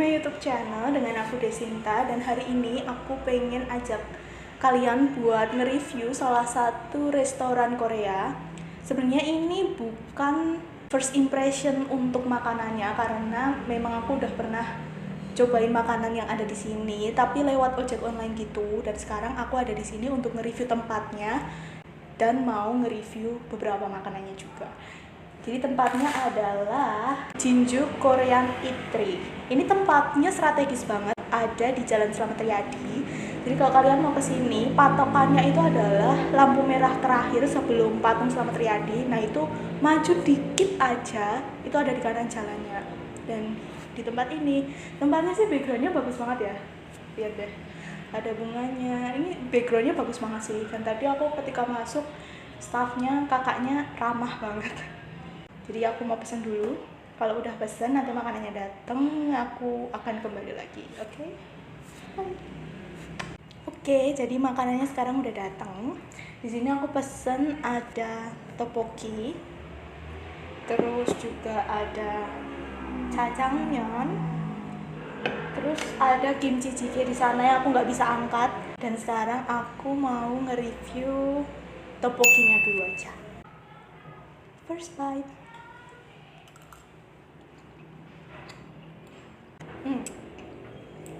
my YouTube channel dengan aku Desinta, dan hari ini aku pengen ajak kalian buat nge-review salah satu restoran Korea. Sebenarnya ini bukan first impression untuk makanannya karena memang aku udah pernah cobain makanan yang ada di sini, tapi lewat ojek online gitu. Dan sekarang aku ada di sini untuk nge-review tempatnya dan mau nge-review beberapa makanannya juga. Jadi tempatnya adalah Jinju Korean Eatery. Ini tempatnya strategis banget, ada di Jalan Slamet Riyadi. Jadi kalau kalian mau kesini, patokannya itu adalah lampu merah terakhir sebelum patung Slamet Riyadi. Nah itu maju dikit aja, itu ada di kanan jalannya. Dan di tempat ini, tempatnya sih backgroundnya bagus banget ya. Lihat deh, ada bunganya. Ini backgroundnya bagus banget sih. Dan tadi aku ketika masuk, staffnya, kakaknya ramah banget. Jadi aku mau pesan dulu. Kalau udah pesan, nanti makanannya datang, aku akan kembali lagi. Oke? Oke, jadi makanannya sekarang udah datang. Di sini aku pesen ada tteokbokki, terus juga ada jjajangmyeon, terus ada kimchi jjigae di sana yang aku nggak bisa angkat. Dan sekarang aku mau nge-review tteokbokkinya dulu aja. First bite.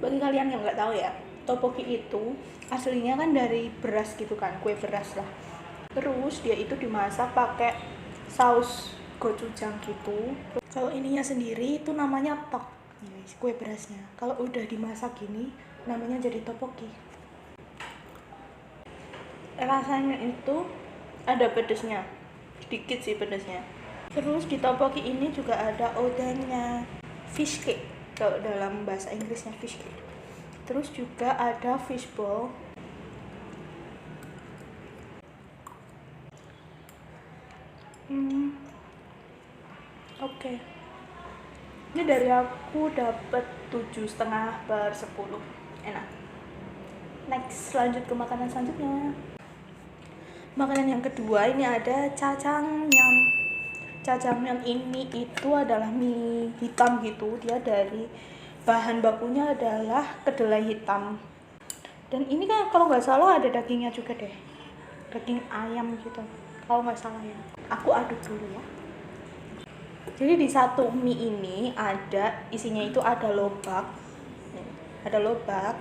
Bagi kalian yang nggak tahu ya, tteokbokki itu aslinya kan dari beras gitu kan, kue beras lah. Terus dia itu dimasak pakai saus gochujang gitu. Kalau ininya sendiri itu namanya tok, kue berasnya. Kalau udah dimasak gini, namanya jadi tteokbokki. Rasanya itu ada pedesnya, sedikit sih pedesnya. Terus di tteokbokki ini juga ada odennya, fish cake. Kalau dalam bahasa Inggrisnya fish cake. Terus juga ada fishball. Oke. Ini dari aku dapat 7,5/10. Enak. Next, lanjut ke makanan selanjutnya. Makanan yang kedua ini ada jjajangmyeon. Jjajangmyeon ini itu adalah mie hitam gitu. Dia dari bahan bakunya adalah kedelai hitam. Dan ini kan kalau nggak salah ada dagingnya juga deh. Daging ayam gitu. Kalau nggak salah ya. Aku aduk dulu ya. Jadi di satu mie ini ada isinya itu ada lobak. Ada lobak.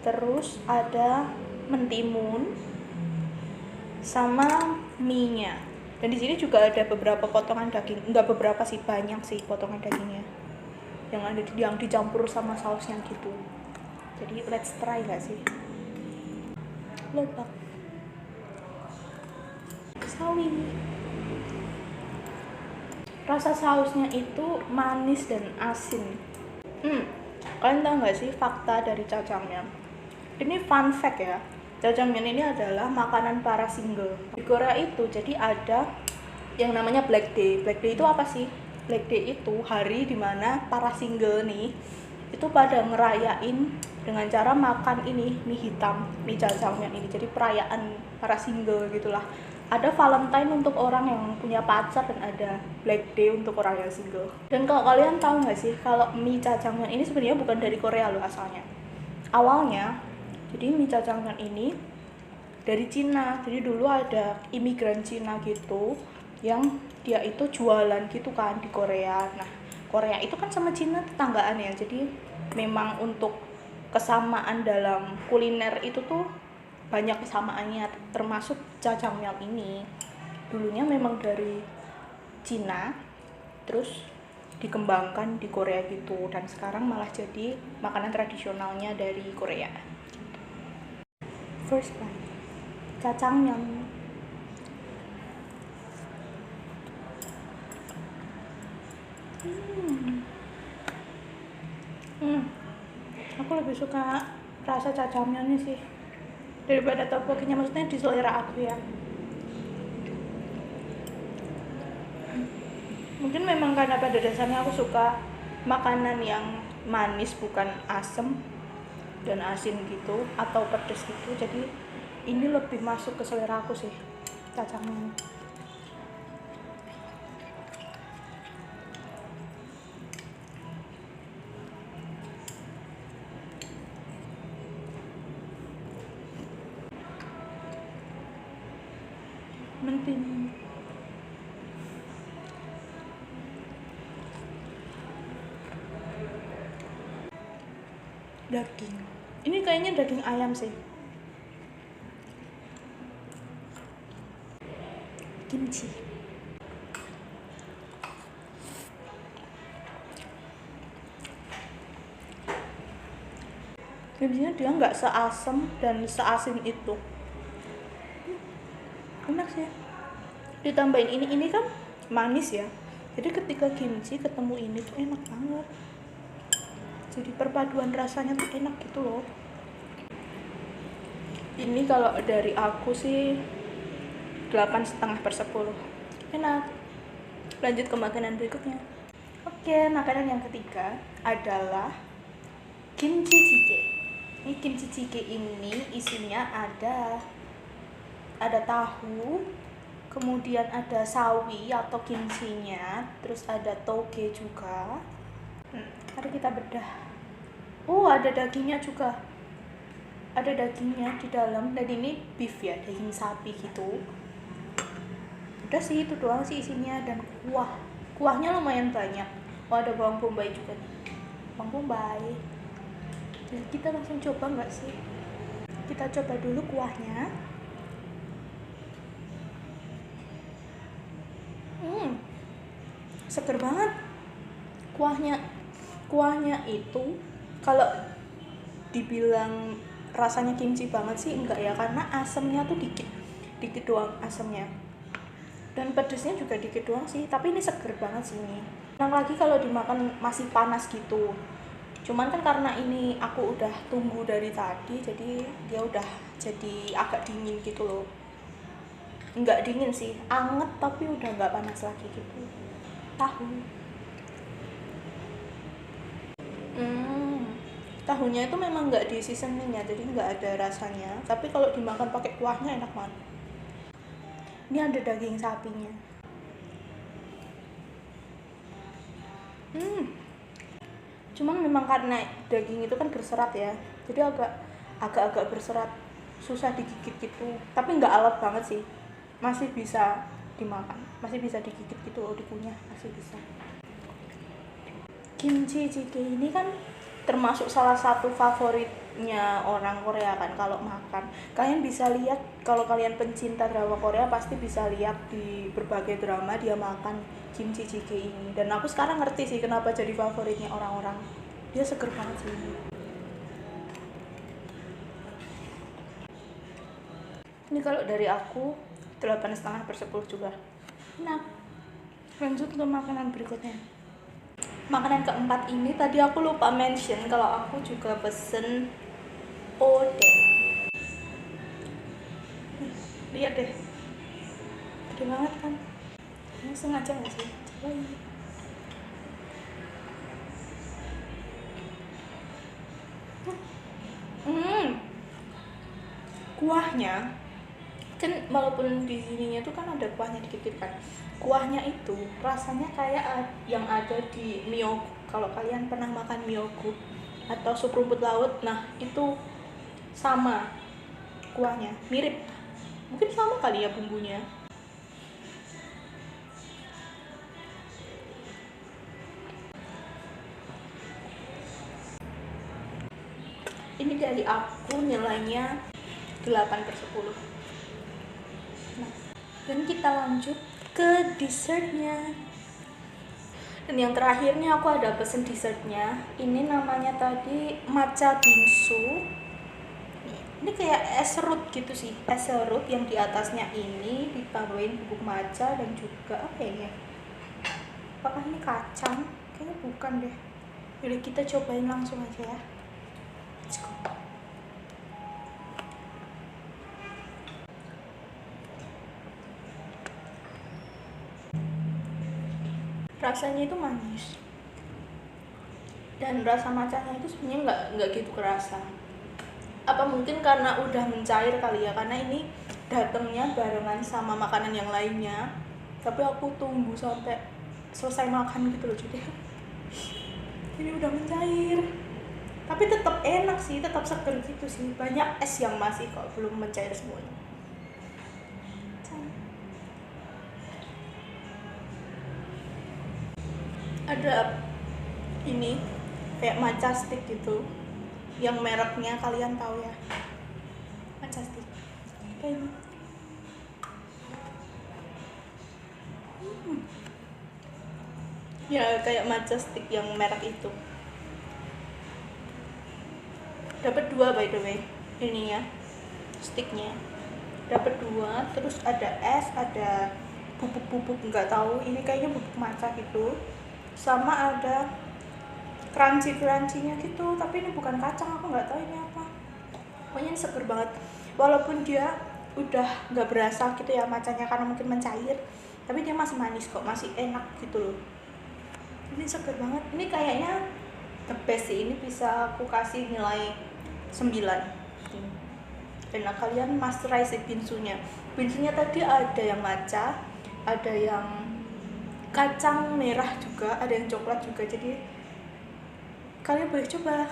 Terus ada mentimun sama mie-nya. Dan di sini juga ada beberapa potongan daging, enggak beberapa sih, banyak sih potongan dagingnya yang dicampur sama sausnya gitu. Jadi let's try nggak sih? Lobak sawi. Rasa sausnya itu manis dan asin. Kalian tahu nggak sih fakta dari jjajangmyeon? Ini fun fact ya. Jjajangmyeon ini adalah makanan para single. Di Korea itu jadi ada yang namanya Black Day. Black Day itu apa sih? Black Day itu hari dimana para single nih itu pada ngerayain dengan cara makan ini mie hitam, mie jjajangmyeon ini. Jadi perayaan para single gitulah. Ada Valentine untuk orang yang punya pacar dan ada Black Day untuk orang yang single. Dan kalau kalian tahu nggak sih kalau mie jjajangmyeon ini sebenarnya bukan dari Korea loh asalnya. Awalnya jadi mie jjajangmyeon ini dari Cina. Jadi dulu ada imigran Cina gitu yang dia itu jualan gitu kan di Korea. Nah, Korea itu kan sama Cina tetanggaan ya. Jadi memang untuk kesamaan dalam kuliner itu tuh banyak kesamaannya, termasuk jjajangmyeon ini. Dulunya memang dari Cina, terus dikembangkan di Korea gitu, dan sekarang malah jadi makanan tradisionalnya dari Korea. First bite, jjajangmyeon. Aku lebih suka rasa jjajangmyeonnya sih daripada tteokbokkinya, maksudnya di selera aku ya. Mungkin memang karena pada dasarnya aku suka makanan yang manis bukan asem dan asin gitu atau pedes gitu, jadi ini lebih masuk ke selera aku sih jjajangmyeon. Mentin. Daging. Ini kayaknya daging ayam sih. Kimchi. Kimchinya dia nggak seasem dan seasin itu. Enak sih. Ditambahin ini kan manis ya. Jadi ketika kimchi ketemu ini tuh enak banget. Jadi perpaduan rasanya tuh enak gitu loh. Ini kalau dari aku sih 8,5/10. Enak. Lanjut ke makanan berikutnya. Oke, makanan yang ketiga adalah kimchi jjigae. Ini kimchi jjigae ini isinya ada tahu, kemudian ada sawi atau kimchinya, terus ada toge juga. Mari kita bedah. Ada dagingnya juga. Ada dagingnya di dalam, dan ini beef ya, daging sapi gitu. Udah sih, itu doang sih isinya, dan kuahnya lumayan banyak. Ada bawang bombay juga nih, bawang bombay. Jadi kita langsung coba nggak sih? Kita coba dulu kuahnya. Seger banget kuahnya itu. Kalau dibilang rasanya kimchi banget sih enggak ya, karena asemnya tuh dikit doang asemnya, dan pedesnya juga dikit doang sih. Tapi ini seger banget sih. Ini enak lagi kalau dimakan masih panas gitu. Cuman kan karena ini aku udah tunggu dari tadi, jadi dia udah jadi agak dingin gitu loh. Enggak dingin sih, anget tapi udah enggak panas lagi gitu. Tahunya itu memang nggak di seasoning ya, jadi nggak ada rasanya. Tapi kalau dimakan pakai kuahnya enak banget. Ini ada daging sapinya. Cuman memang karena daging itu kan berserat ya, jadi agak berserat, susah digigit gitu. Tapi nggak alot banget sih, masih bisa dimakan, masih bisa digigit gitu loh, dikunyah masih bisa. Kimchi jjigae ini kan termasuk salah satu favoritnya orang Korea kan kalau makan. Kalian bisa lihat, kalau kalian pencinta drama Korea pasti bisa lihat di berbagai drama dia makan kimchi jjigae ini. Dan aku sekarang ngerti sih kenapa jadi favoritnya orang-orang. Dia seger banget sih. Ini kalau dari aku 8,5/10 juga. Nah, lanjut ke makanan berikutnya. Makanan keempat ini tadi aku lupa mention kalau aku juga pesen oden. Lihat deh, gede banget kan? Ini sengaja nggak sih? Coba ini. Kuahnya kan, walaupun di sininya tuh kan ada kuahnya dikit-dikit kan. Kuahnya itu rasanya kayak yang ada di myeok. Kalau kalian pernah makan myeok atau sup rumput laut, nah itu sama kuahnya, mirip. Mungkin sama kali ya bumbunya. Ini dari aku nilainya 8/10. Nah, dan kita lanjut ke dessertnya. Dan yang terakhirnya aku ada pesen dessertnya. Ini namanya tadi matcha bingsu. Ini kayak es serut gitu sih, es serut yang di atasnya ini ditambahin bubuk matcha dan juga apa ya? Apakah ini kacang? Kayaknya bukan deh. Jadi kita cobain langsung aja ya. Let's go. Rasanya itu manis, dan rasa matchanya itu sebenarnya nggak gitu kerasa. Apa mungkin karena udah mencair kali ya, karena ini datangnya barengan sama makanan yang lainnya, tapi aku tunggu sampai selesai makan gitu loh, jadi ini udah mencair. Tapi tetap enak sih, tetap seger gitu sih. Banyak es yang masih kok belum mencair semuanya. ada ini kayak matcha stick gitu, yang mereknya kalian tahu ya, matcha stick kayak ini. Ya kayak matcha stick yang merek itu. Dapat 2 by the way ininya, sticknya dapat 2. Terus ada es, ada bubuk-bubuk nggak tahu, ini kayaknya bubuk matcha gitu, sama ada crunchy-nya gitu, tapi ini bukan kacang, aku nggak tahu ini apa. Pokoknya ini seger banget, walaupun dia udah nggak berasa gitu ya matchanya karena mungkin mencair, tapi dia masih manis kok, masih enak gitu loh. Ini seger banget, ini kayaknya the best sih, ini bisa aku kasih nilai 9. Enak, kalian must try sih bingsunya. Bingsunya tadi ada yang matcha, ada yang kacang merah juga, ada yang coklat juga, jadi kalian boleh coba.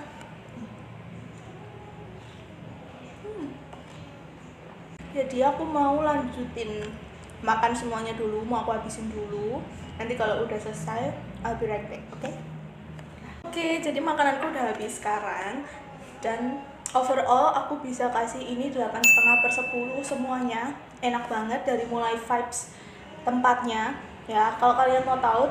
Jadi aku mau lanjutin makan semuanya dulu, mau aku habisin dulu. Nanti kalau udah selesai, I'll be right back, oke? Oke, jadi makananku udah habis sekarang. Dan overall aku bisa kasih ini 8,5/10 semuanya. Enak banget dari mulai vibes tempatnya. Ya, kalau kalian mau tahu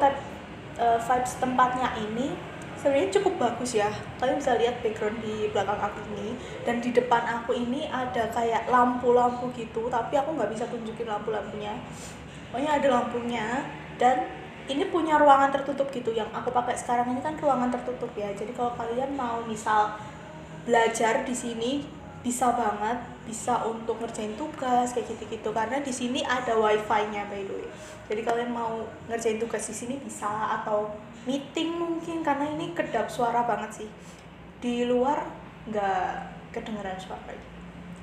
vibes tempatnya ini sebenarnya cukup bagus ya. Kalian bisa lihat background di belakang aku ini, dan di depan aku ini ada kayak lampu-lampu gitu, tapi aku nggak bisa tunjukin lampu-lampunya. Pokoknya ada lampunya, dan ini punya ruangan tertutup gitu. Yang aku pakai sekarang ini kan ruangan tertutup ya. Jadi kalau kalian mau misal belajar di sini bisa banget, bisa untuk ngerjain tugas kayak gitu-gitu, karena di sini ada wifi-nya by the way. Jadi kalian mau ngerjain tugas di sini bisa, atau meeting mungkin, karena ini kedap suara banget sih. Di luar nggak kedengeran suara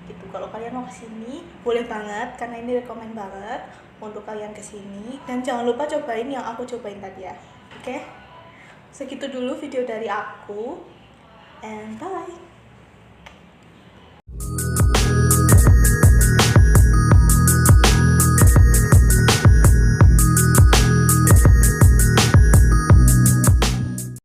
gitu. Kalau kalian mau kesini boleh banget, karena ini rekomen banget untuk kalian kesini. Dan jangan lupa cobain yang aku cobain tadi ya. Oke? Segitu dulu video dari aku, and bye.